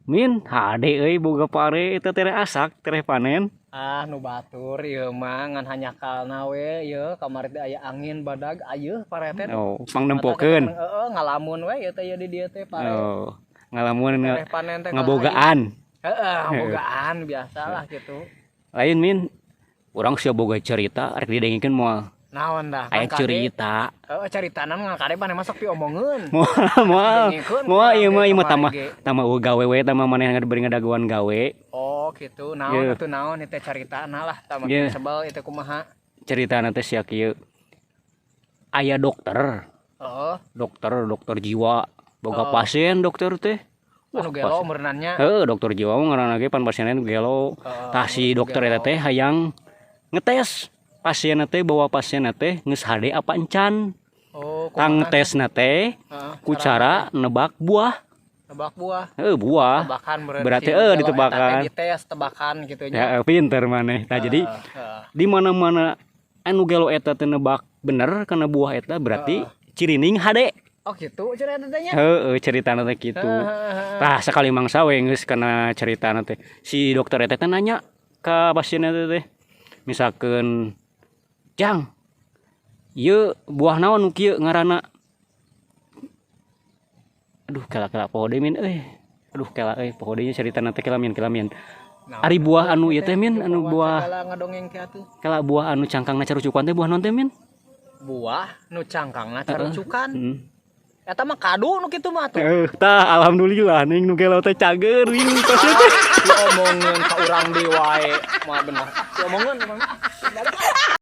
Min hade euy boga pare eta tere asak tere panen. Nu batur ieu mah ngan hanyakalna we ieu kamari teh aya angin badag ayeuna parete. Oh, pangnempokeun. Heeh, ngalamun we ieu teh di dieu teh pare. Oh, ngalamun Teh panen teh ngabogaan. Heeh, ngabogaan biasalah gitu. Lain min urang sia boga cerita rek didengikeun moal Naon dah? aya cerita. Heeh, caritanan ngan kade pane masuk diomongkeun. Moal ieu mah tamah gawe we tamah maneh beri ngadaguan gawe. Oh, gitu. Naon atuh naon teh caritana lah tah makin sebel itu kumaha. Caritana teh sia kieu. Aya dokter. Heeh. Dokter jiwa boga pasien dokter teh. Anu gelo merenannya. Heeh, dokter jiwa mah ngaranna ge pan pasienna gelo. Tah si dokter eta teh hayang ngetes pasien teh bawa pasien teh geus hade apa encan. Oh, tang tesna teh ku cara nebak buah. Nebak buah. Buah. Tebakan berarti ditebakan. Dites tebakan gitu nya. Ya, pinter maneh. Tah jadi di mana-mana anu gelo eta teh nebak bener kana buah eta berarti cirining hade. Oh gitu ceritanya teh nya. Heeh, ceritana teh kitu. Tah sakali mangsa we geus kana ceritana teh. Si dokter eta teh nanya ka pasien eta teh. Misalkeun, "Jang, ieu buah naon nu kieu ngaranna?" Aduh, kela poho deui min euy. Aduh, kela euy poho deui ceritana teh kelamian. Ari buah anu ieu teh min, anu buah ngadongeng teh atuh. Kela buah anu cangkangna carucukan teh buah naon teh min? Buah nu cangkangna carucukan. Eta mah kadu nu kitu mah tuh. Tah alhamdulillah ning nu gelo teh cager wing pasien teh. Diomongkeun ka urang deui wae. Moal bener. Diomongkeun